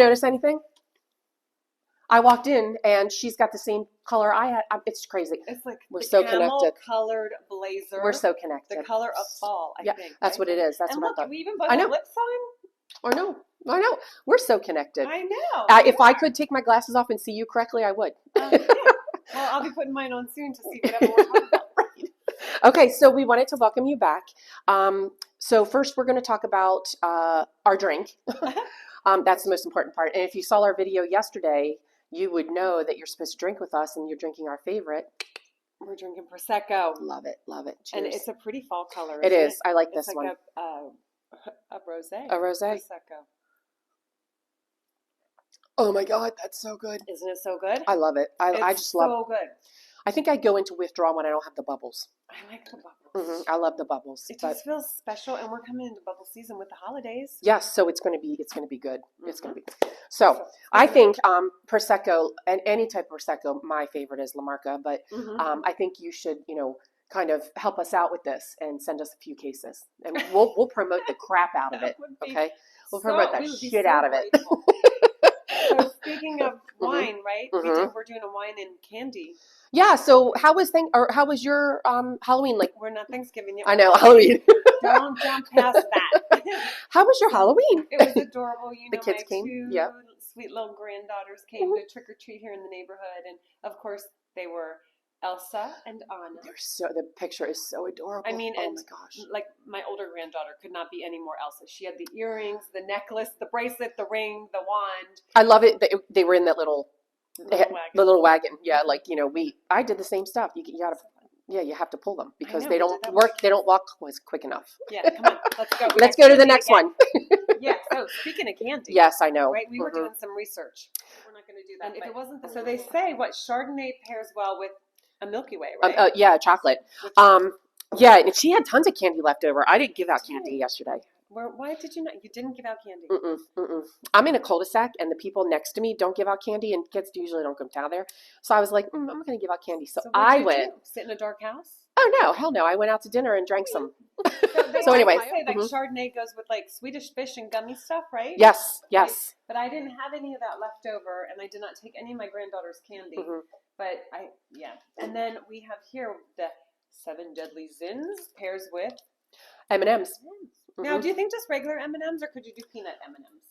notice anything? I walked in and she's got the same color I had. It's crazy. It's like we're the so connected. Colored blazer. We're so connected. The color of fall, I think. That's what it is. That's and what look, I thought. We even both have lips on. I know. We're so connected. I know. If I could take my glasses off and see you correctly, I would. Yeah. Well, I'll be putting mine on soon to see whatever we're talking about. Okay, so we wanted to welcome you back. So first we're going to talk about our drink. That's the most important part. And if you saw our video yesterday, you would know that you're supposed to drink with us, and you're drinking our favorite. We're drinking Prosecco. Love it. Cheers. And it's a pretty fall color. It is. I like this it's one. Like a rosé. A rosé. Prosecco. Oh my God, that's so good. Isn't it so good? I love it. I just love it. So good. I think I go into withdrawal when I don't have the bubbles. I like the bubbles. I love the bubbles. It just feels special, and we're coming into bubble season with the holidays. Yes, so it's going to be good. It's going to be. So I think Prosecco, and any type of Prosecco, my favorite is La Marca, but I think you should, kind of help us out with this and send us a few cases, and we'll promote the crap out of it. Okay, we'll promote that shit out of it. So speaking of wine, right? We're doing a wine and candy. Yeah. So how was your Halloween? Like, we're not Thanksgiving yet. I know Halloween. Don't jump past that. How was your Halloween? It was adorable. The kids came. Yeah. Sweet little granddaughters came to trick or treat here in the neighborhood, and of course they were Elsa and Anna. The picture is so adorable. I mean, oh and my gosh. Like my older granddaughter could not be any more Elsa. She had the earrings, the necklace, the bracelet, the ring, the wand. I love it. They were in that little wagon. Yeah, like I did the same stuff. You have to pull them because they don't work. They don't walk quick enough. Yeah, come on, let's go. Let's go to the next one. Yeah. So speaking of candy. Yes, I know. Right, we were doing some research. We're not going to do that. And if it wasn't, so they say what Chardonnay pairs well with a Milky Way, right? Yeah, chocolate. Yeah, and she had tons of candy left over. I didn't give out candy yesterday. Why did you not? You didn't give out candy. I'm in a cul-de-sac, and the people next to me don't give out candy, and kids usually don't come down there. So I was like, I'm going to give out candy. So I went. Sit in a dark house? Oh no, hell no! I went out to dinner and drank some. So anyway, I say like Chardonnay goes with like Swedish fish and gummy stuff, right? Yes. But I didn't have any of that left over, and I did not take any of my granddaughter's candy. But and then we have here the 7 Deadly Sins pairs with M&Ms. Now, do you think just regular M&Ms, or could you do peanut M&Ms?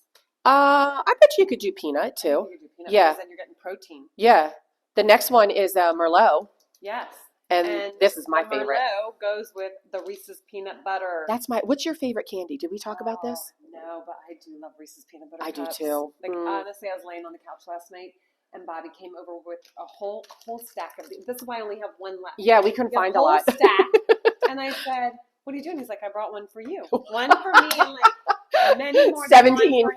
I bet you could do peanut too. You could do peanut yeah. Because then you're getting protein. Yeah. The next one is Merlot. Yes. And this is my favorite. Merlot goes with the Reese's peanut butter. What's your favorite candy? Did we talk about this? No, but I do love Reese's peanut butter I cups. do too. Like honestly, I was laying on the couch last night, and Bobby came over with a whole stack of these. This is why I only have one left. Yeah, we couldn't find a lot. Stack. And I said, "What are you doing?" He's like, "I brought one for you, one for me, and like many more." 17.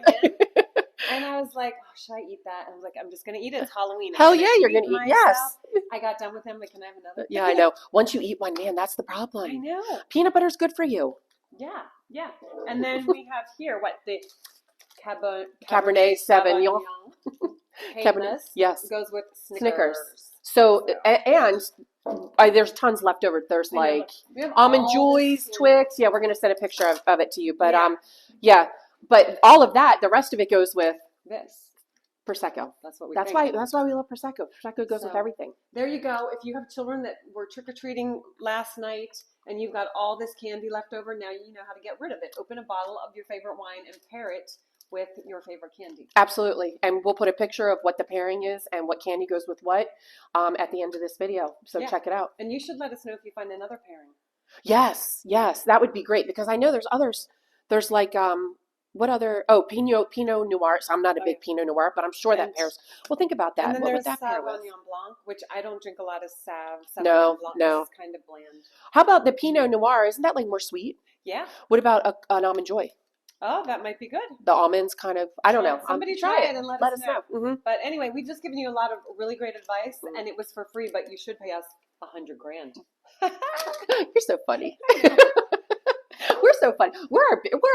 And I was like, "Oh, should I eat that?" And I was like, "I'm just gonna eat it. It's Halloween." Hell yeah, you're gonna eat. Yes. I got done with him. Like, can I have another? Yeah, I know. Once you eat one, man, that's the problem. I know. Peanut butter's good for you. Yeah. And then we have here the Cabernet Sauvignon. Cabernet, yes, goes with Snickers. So and there's tons left over. There's like Almond Joys, Twix. Yeah, we're gonna send a picture of it to you. But but all of that, the rest of it goes with this Prosecco. That's what we. That's why we love Prosecco. Prosecco goes with everything. There you go. If you have children that were trick or treating last night and you've got all this candy left over, now you know how to get rid of it. Open a bottle of your favorite wine and pair it with your favorite candy. Absolutely. And we'll put a picture of what the pairing is and what candy goes with what at the end of this video. So check it out. And you should let us know if you find another pairing. Yes. That would be great because I know there's others. There's like, what other, Pinot Noir. So I'm not a big Pinot Noir, but I'm sure that pairs. Well, think about that. And then what would that pair with? Sauvignon Blanc, which I don't drink a lot of Sauvignon Blanc. No. It's kind of bland. How about the Pinot Noir? Isn't that like more sweet? Yeah. What about an Almond Joy? Oh, that might be good. The almonds kind of, I don't know. Somebody try it and let us know. Mm-hmm. But anyway, we've just given you a lot of really great advice and it was for free, but you should pay us $100,000. You're so funny. We're so fun. We're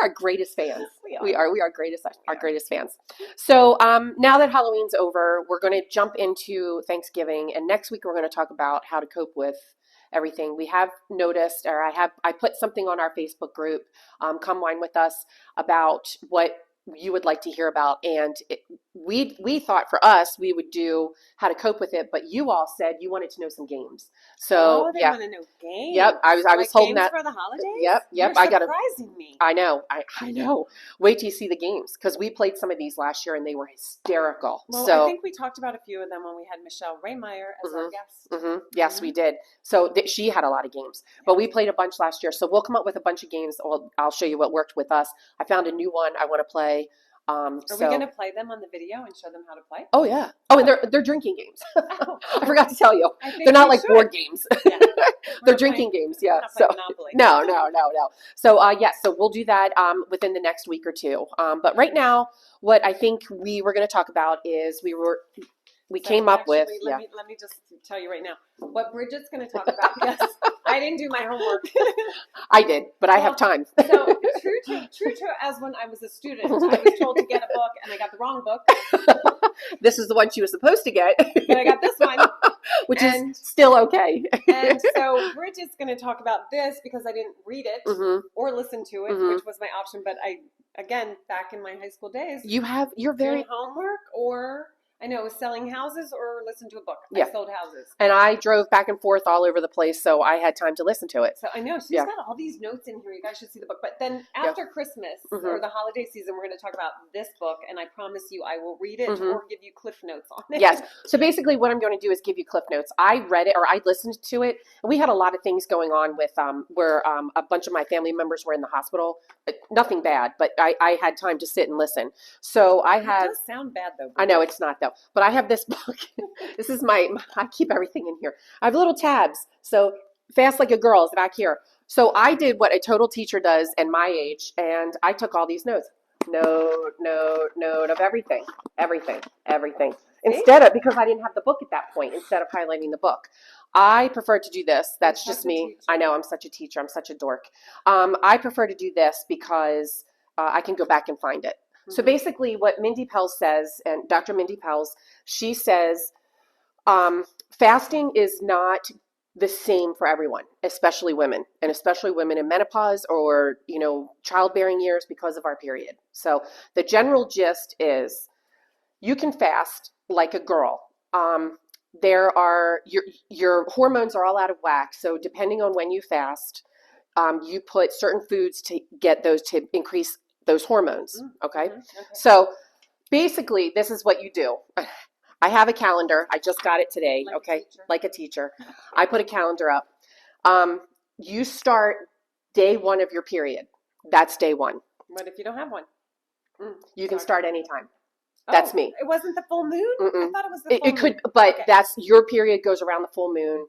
our greatest fans. We are our greatest fans. So now that Halloween's over, we're going to jump into Thanksgiving, and next week we're going to talk about how to cope with everything. We have noticed, or I put something on our Facebook group, Come Wine With Us, about what you would like to hear about. And we thought for us, we would do how to cope with it, but you all said you wanted to know some games. So they want to know games. Yep, I was like holding games that for the holidays. Yep. You're I got surprising me. I know. I know. Wait till you see the games, because we played some of these last year and they were hysterical. Well, so I think we talked about a few of them when we had Michelle Raymeyer as our guest. Yes, we did. So she had a lot of games, but we played a bunch last year. So we'll come up with a bunch of games. I'll show you what worked with us. I found a new one I want to play. Are we going to play them on the video and show them how to play? Oh yeah. Oh, and they're drinking games. I forgot to tell you. They're not like board games. Yeah. They're drinking games. Yeah. So no. So so we'll do that within the next week or two. But right now, what I think we were going to talk about is we came up with. Let me just tell you right now what Bridget's going to talk about, because I didn't do my homework. I did, but I have time. So true to as when I was a student, I was told to get a book and I got the wrong book. This is the one she was supposed to get. But I got this one. Which is still okay. And so Bridget's going to talk about this because I didn't read it or listen to it, which was my option. But again, back in my high school days, you're very homework, or I know it was selling houses or listen to a book. Yeah. I sold houses. And I drove back and forth all over the place, so I had time to listen to it. So I know she's got all these notes in here. You guys should see the book. But then after Christmas or the holiday season, we're going to talk about this book, and I promise you I will read it or give you cliff notes on it. Yes. So basically what I'm going to do is give you cliff notes. I read it, or I listened to it, and we had a lot of things going on with where a bunch of my family members were in the hospital. Nothing bad, but I had time to sit and listen. So I had. It does sound bad though. I know it's not though, but I have this book. This is I keep everything in here. I have little tabs. So Fast Like a Girl is back here. So I did what a total teacher does in my age, and I took all these notes. Note of everything. Instead of, because I didn't have the book at that point, instead of highlighting the book. I prefer to do this. That's just me. I know, I'm such a teacher. I'm such a dork. I prefer to do this because I can go back and find it. So basically what Mindy Pelz says, and Dr. Mindy Pelz, she says, fasting is not the same for everyone, especially women, and especially women in menopause or, childbearing years because of our period. So the general gist is you can fast like a girl. There are, your hormones are all out of whack. So depending on when you fast, you put certain foods to get those to increase those hormones. Okay. So basically this is what you do. I have a calendar. I just got it today. Like a teacher. I put a calendar up. You start day one of your period. That's day one. What if you don't have one? You can start anytime. That's me. It wasn't the full moon? I thought it was the full moon. It could, but that's your period goes around the full moon.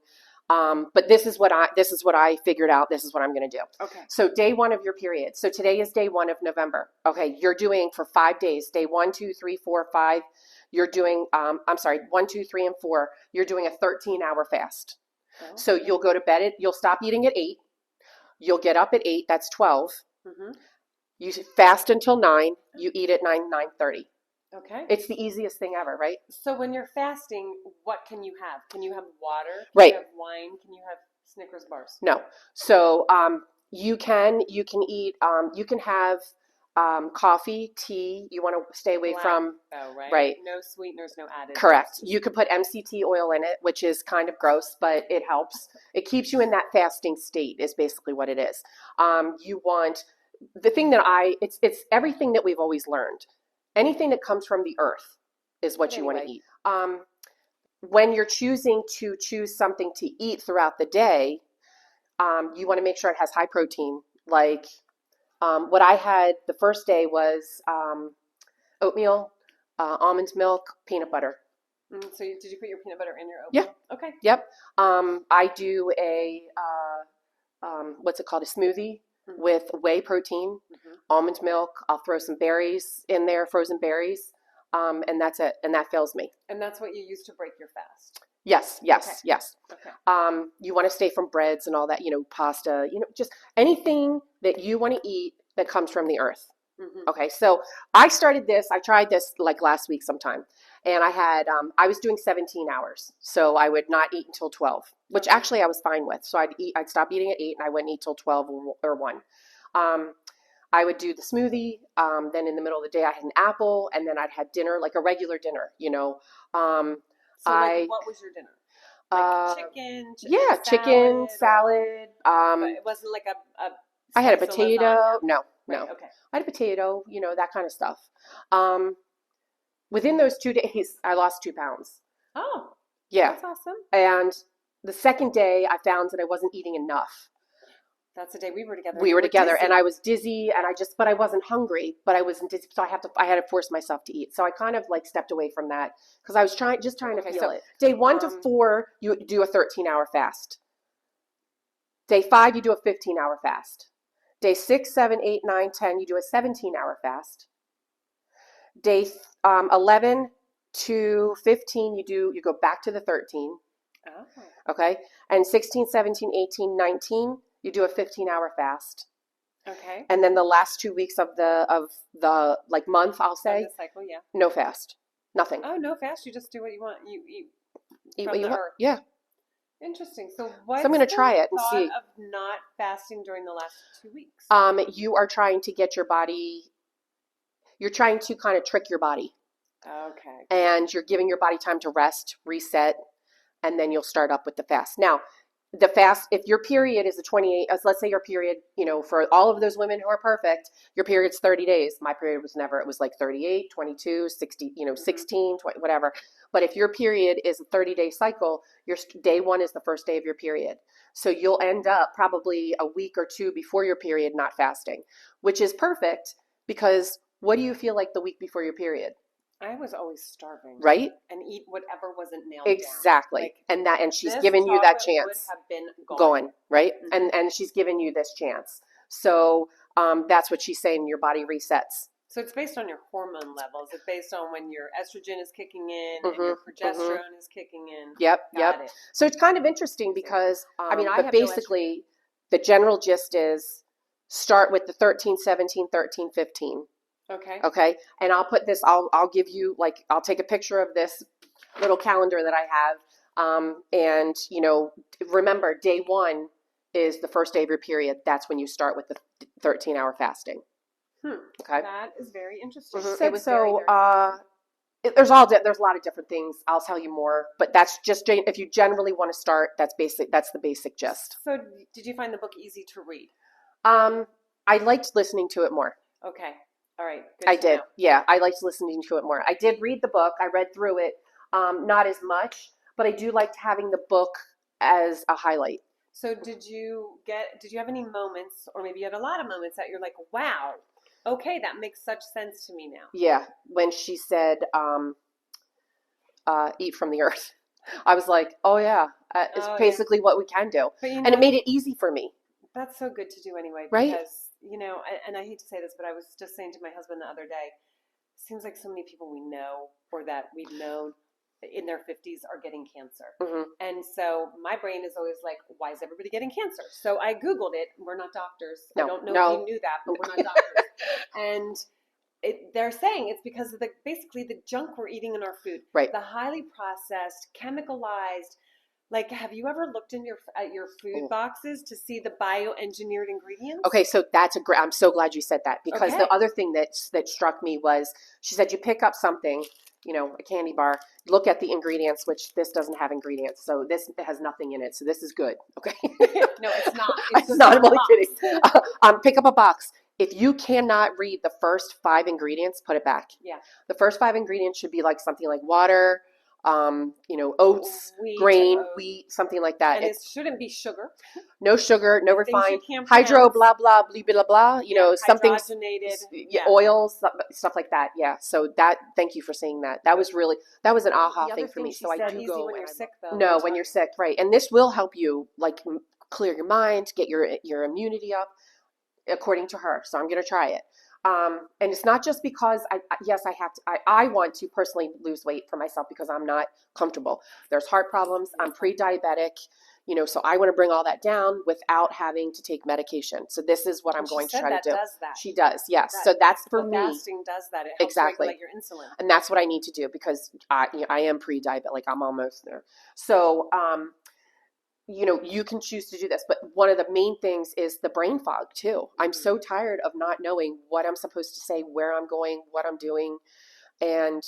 But this is what I figured out. This is what I'm going to do. Okay. So day one of your period. So today is day 1 of November. Okay. You're doing for 5 days, day 1, 2, 3, 4, 5. You're doing, 1, 2, 3, and 4. You're doing a 13-hour fast. Okay. So you'll go to bed you'll stop eating at 8. You'll get up at 8. That's 12. You fast until 9. You eat at 9, 9:30. Okay. It's the easiest thing ever, right? So when you're fasting, what can you have? Can you have water? Can you have wine? Can you have Snickers bars? No. So you can eat, you can have coffee, tea. You want to stay away from. Oh, right. Right. No sweeteners, no added. Correct. You could put MCT oil in it, which is kind of gross, but it helps. It keeps you in that fasting state is basically what it is. You want, the thing that it's everything that we've always learned. Anything that comes from the earth is what you want to eat. When you're choosing to choose something to eat throughout the day, you want to make sure it has high protein. Like what I had the first day was oatmeal, almond milk, peanut butter. So did you put your peanut butter in your oatmeal? Yeah. Okay. Yep. I do a what's it called? A smoothie. With whey protein, almond milk. I'll throw some berries in there, frozen berries, and that's it. And that fills me. And that's what you use to break your fast? Yes. Okay. You want to stay from breads and all that, pasta, just anything that you want to eat that comes from the earth. Okay, so I tried this like last week sometime, and I was doing 17 hours, so I would not eat until 12, which actually I was fine with. So I'd stop eating at 8, and I wouldn't eat till 12 or 1. I would do the smoothie. Then in the middle of the day, I had an apple, and then I'd had dinner, like a regular dinner, you know. So like, what was your dinner? Like chicken, yeah, chicken, salad. But it wasn't like a I had a slice of potato. lasagna. No, Right, no. okay. I had a potato, you know, that kind of stuff. Within those 2 days, I lost 2 pounds. Oh, Yeah. that's awesome. And the second day, I found that I wasn't eating enough. That's the day we were together. We were together, dizzy. and I was dizzy, and but I wasn't hungry, but I wasn't dizzy, so I had to force myself to eat. So I kind of like stepped away from that because I was trying to feel it. Day 1 to 4, you do a 13-hour fast. Day 5, you do a 15-hour fast. Day 6, 7, 8, 9, 10, you do a 17-hour fast. Day 11 to 15, you go back to the 13. Oh. Okay. And 16, 17, 18, 19, you do a 15-hour fast. Okay. And then the last 2 weeks of the like month, I'll say, cycle, yeah. no fast. Nothing. Oh, no fast. You just do what you want. You Eat from what you the want. earth. Yeah. Interesting. So I'm going to try it and see. Of not fasting during the last 2 weeks? You are trying to get your body, you're trying to kind of trick your body. Okay. And you're giving your body time to rest, reset, and then you'll start up with the fast. Now, the fast, if your period is a 28, let's say your period, you know, for all of those women who are perfect, your period's 30 days. My period was never, it was like 38, 22, 60, you know, 16, 20, whatever. But if your period is a 30-day cycle, your day 1 is the first day of your period. So you'll end up probably a week or 2 before your period not fasting, which is perfect because what do you feel like the week before your period? I was always starving. Right? And eat whatever wasn't nailed exactly. down. Like, and she's given you that chance. Would have been going, right? Mm-hmm. And she's given you this chance. So that's what she's saying. Your body resets. So it's based on your hormone levels. It's based on when your estrogen is kicking in and your progesterone is kicking in. Yep. Got it. So it's kind of interesting because but basically the general gist is start with the 13, 17, 13, 15. Okay. Okay. And I'll put this, I'll give you, like, I'll take a picture of this little calendar that I have. And, you know, remember, day 1 is the first day of your period. That's when you start with the 13-hour fasting. Okay. That is very interesting. There's there's a lot of different things. I'll tell you more, but that's just, if you generally want to start, that's the basic gist. So did you find the book easy to read? I liked listening to it more. Okay. All right. I did. Yeah. I liked listening to it more. I did read the book. I read through it. Not as much, but I do like having the book as a highlight. So did you have any moments, or maybe you had a lot of moments that you're like, wow, okay, that makes such sense to me now? Yeah. When she said, eat from the earth, I was like, oh yeah, it's basically what we can do. But, and it made it easy for me. That's so good to do anyway, right? Because, you know, and I hate to say this, but I was just saying to my husband the other day, it seems like so many people we know or that we've known in their 50s are getting cancer. And so my brain is always like, why is everybody getting cancer? So I Googled it. We're not doctors. I don't know if you knew that, but we're not doctors. And they're saying it's because of basically the junk we're eating in our food. Right. The highly processed, chemicalized. Like, have you ever looked in at your food boxes to see the bioengineered ingredients? Okay, so that's I'm so glad you said that, because the other thing that struck me was, she said you pick up something, you know, a candy bar, look at the ingredients, which this doesn't have ingredients, so this has nothing in it, so this is good. Okay. No, it's not. It's not. I'm only kidding. Pick up a box. If you cannot read the first 5 ingredients, put it back. Yeah. The first 5 ingredients should be like something like water, you know, oats, wheat, something like that. And it shouldn't be sugar. No sugar, no refined, hydro, blah, blah, blah, blah, blah, you know, something, oils, stuff like that. Yeah. So thank you for saying that. That was an aha thing for me. So I do go when you're sick, though. No, when you're sick, right. And this will help you, like, clear your mind, get your immunity up, according to her. So I'm going to try it. And it's not just because I want to personally lose weight for myself because I'm not comfortable. There's heart problems. I'm pre-diabetic, you know, so I want to bring all that down without having to take medication. So this is what I'm going to try to do. She does. Yes. So that's for me. Fasting does that. It helps regulate your insulin. And that's what I need to do because I am pre-diabetic. Like, I'm almost there. So, you can choose to do this, but one of the main things is the brain fog too. I'm so tired of not knowing what I'm supposed to say, where I'm going, what I'm doing, and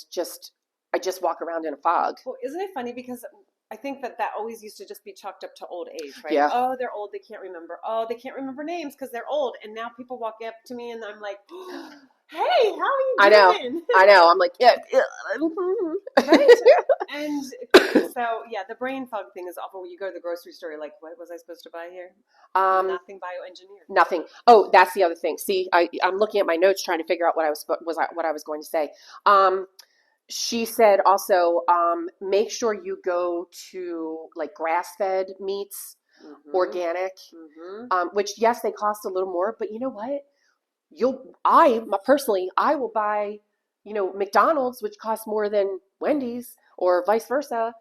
I just walk around in a fog. Well, isn't it funny because I think that always used to just be chalked up to old age, right? Yeah. Oh, they're old, they can't remember. Oh, they can't remember names because they're old. And now people walk up to me and I'm like, hey, how are you doing? I know. I'm like, yeah. Right? And so, yeah, the brain fog thing is awful. When you go to the grocery store, you're like, what was I supposed to buy here? Nothing bioengineered. Nothing. Oh, that's the other thing. See, I'm looking at my notes trying to figure out what I was going to say. She said also, make sure you go to like grass-fed meats, organic, which yes, they cost a little more, but you know what? Personally, I will buy, McDonald's, which costs more than Wendy's or vice versa,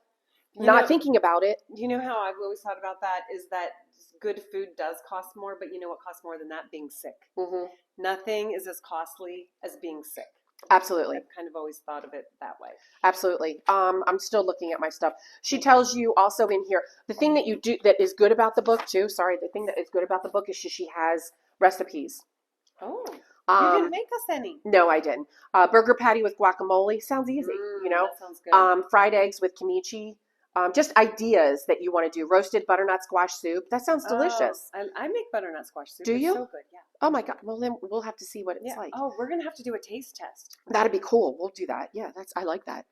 not thinking about it. You know how I've always thought about that is that good food does cost more, but you know what costs more than that? Being sick. Nothing is as costly as being sick. Absolutely. I've kind of always thought of it that way. Absolutely. I'm still looking at my stuff. She tells you also in here, the thing that you do that is good about the book too, the thing that is good about the book is she has recipes. Oh, you didn't make us any. No, I didn't. Burger patty with guacamole. Sounds easy, That sounds good. Fried eggs with kimchi. Just ideas that you want to do. Roasted butternut squash soup. That sounds delicious. I make butternut squash soup. Do you? It's so good, yeah. Oh my God. Well, then we'll have to see what it's like. Oh, we're going to have to do a taste test. That'd be cool. We'll do that. Yeah, I like that.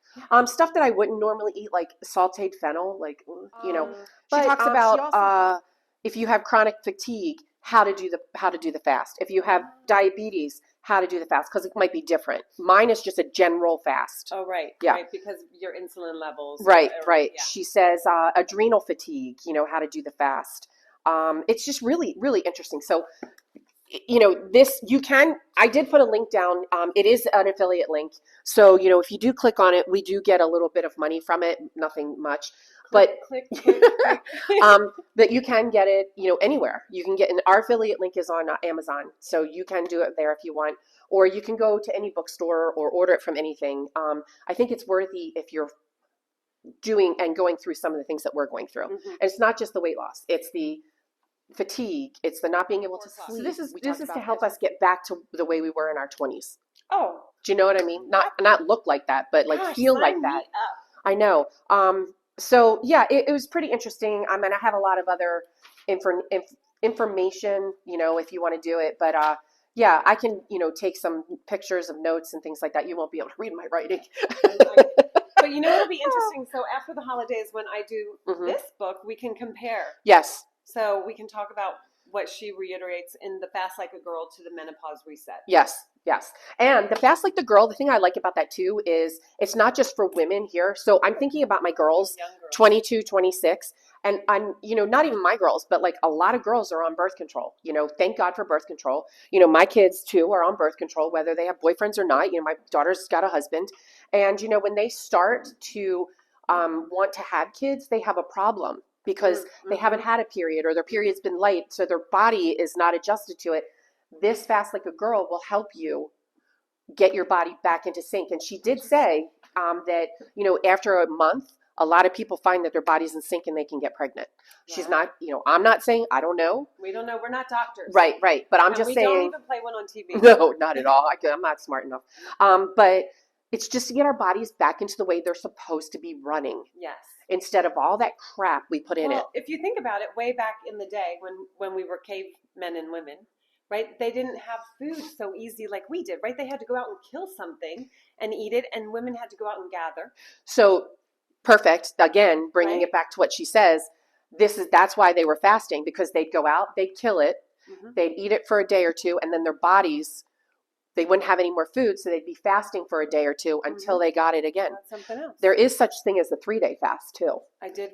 Stuff that I wouldn't normally eat, like sauteed fennel, she talks about if you have chronic fatigue, how to do the fast. If you have diabetes, how to do the fast, because it might be different. Mine is just a general fast. Oh, right. Yeah. Right, because your insulin levels. Right. Yeah. She says adrenal fatigue, how to do the fast. It's just really, really interesting. So, I did put a link down. It is an affiliate link. So, if you do click on it, we do get a little bit of money from it, nothing much. Click. But you can get it, anywhere. You can get our affiliate link is on Amazon. So you can do it there if you want, or you can go to any bookstore or order it from anything. I think it's worthy if you're doing and going through some of the things that we're going through. And it's not just the weight loss. It's the fatigue. It's the not being able to sleep. So this is to help us get back to the way we were in our 20s. Oh. Do you know what I mean? Not look like that, but feel like that. I know. So yeah, it was pretty interesting. I mean, I have a lot of other information, if you want to do it, but yeah, I can, take some pictures of notes and things like that. You won't be able to read my writing. But it'll be interesting. So after the holidays, when I do this book, we can compare. Yes. So we can talk about what she reiterates in the Fast Like a Girl to the Menopause Reset. Yes. And the Fast Like the Girl, the thing I like about that too is it's not just for women here. So I'm thinking about my girls, 22, 26, and I'm, not even my girls, but like a lot of girls are on birth control. Thank God for birth control. My kids too are on birth control, whether they have boyfriends or not. My daughter's got a husband. And, when they start to want to have kids, they have a problem because they haven't had a period or their period's been late. So their body is not adjusted to it. This Fast Like a Girl will help you get your body back into sync. And she did say that, after a month, a lot of people find that their body's in sync and they can get pregnant. Yeah. She's not, I'm not saying, I don't know. We don't know. We're not doctors. Right. But I'm just saying. We don't even play one on TV. No, not at all. I'm not smart enough. But it's just to get our bodies back into the way they're supposed to be running. Yes. Instead of all that crap we put in it. If you think about it, way back in the day when we were cavemen and women, right? They didn't have food so easy like we did, right? They had to go out and kill something and eat it, and women had to go out and gather. So perfect. Again, bringing it back to what she says, that's why they were fasting, because they'd go out, they'd kill it, they'd eat it for a day or two, and then their bodies, they wouldn't have any more food, so they'd be fasting for a day or two until they got it again. That's something else. There is such thing as the 3-day fast too. I did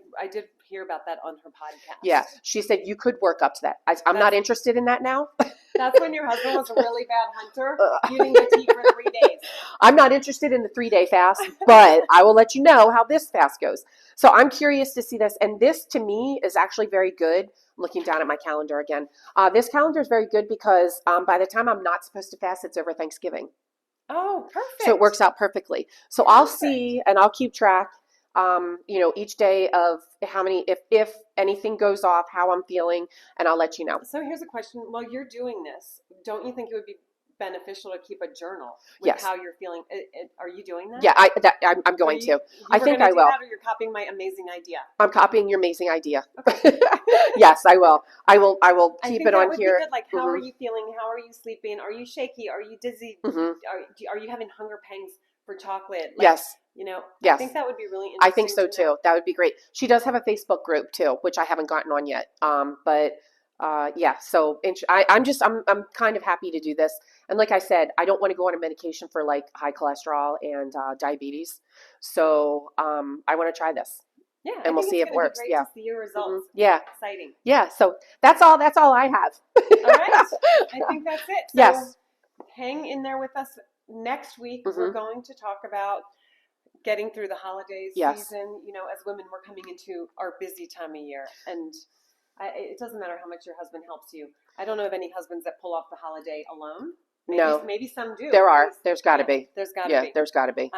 hear about that on her podcast. Yeah, she said you could work up to that. I'm not interested in that now. That's when your husband was a really bad hunter. You didn't get to eat for 3 days. I'm not interested in the 3-day fast, but I will let you know how this fast goes. So I'm curious to see this. And this to me is actually very good. I'm looking down at my calendar again. This calendar is very good because by the time I'm not supposed to fast, it's over Thanksgiving. Oh, perfect. So it works out perfectly. So I'll see and I'll keep track. you know, each day of how many, if anything goes off, how I'm feeling, and I'll let you know. So here's a question. While you're doing this, don't you think it would be beneficial to keep a journal with Yes. how you're feeling? Are you doing that? Yeah, I'm going to. I think I will. That, or you're copying my amazing idea? I'm copying your amazing idea. Okay. Yes, I will. I will keep it on would here. Be good. Like, how are you feeling? How are you sleeping? Are you shaky? Are you dizzy? Are you having hunger pangs for chocolate? Like, yes. You know, yes. I think that would be really interesting. I think so too. That would be great. She does have a Facebook group too, which I haven't gotten on yet. Yeah. So I'm kind of happy to do this. And like I said, I don't want to go on a medication for like high cholesterol and diabetes. So I want to try this. Yeah, and we'll see if it works. Yeah, to see your results. Yeah, exciting. Yeah. So that's all I have. All right. I think that's it. So yes. Hang in there with us. Next week, we're going to talk about getting through the holiday season. You know, as women, we're coming into our busy time of year, and it doesn't matter how much your husband helps you. I don't know of any husbands that pull off the holiday alone. Maybe some do. There's got to be. There's got to be. There's got to be.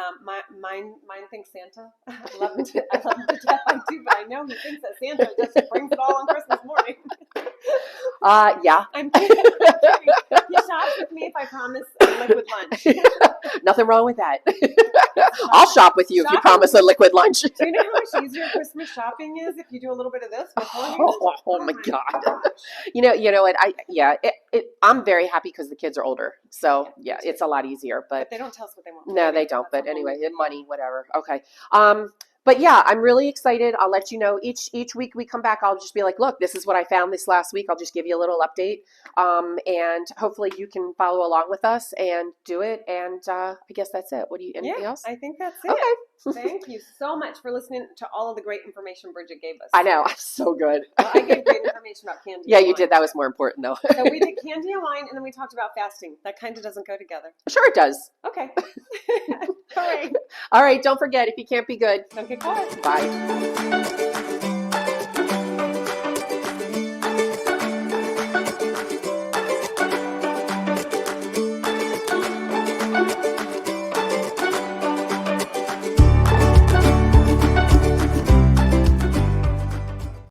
Mine thinks Santa. I love him to death. I do, but I know he thinks that Santa just brings it all on Christmas morning. Yeah. I'm kidding. He shops with me if I promise a liquid lunch. Nothing wrong with that. I'll shop with you if you promise a liquid lunch. Do you know how much easier Christmas shopping is if you do a little bit of this beforehand? Oh my God. You know what? I'm very happy because the kids are older. So yeah, it's a lot easier. But they don't tell us what they want. No, they don't. But anyway, money, whatever. Okay. But yeah, I'm really excited. I'll let you know each week we come back. I'll just be like, look, this is what I found this last week. I'll just give you a little update. And hopefully you can follow along with us and do it. And I guess that's it. Anything else? I think that's it. Okay. Thank you so much for listening to all of the great information Bridget gave us. I know. So good. Well, I gave great information about candy. Yeah, you did. That was more important though. So we did candy and wine, and then we talked about fasting. That kind of doesn't go together. Sure it does. Okay. All right. All right. Don't forget, if you can't be good, don't get caught. Bye.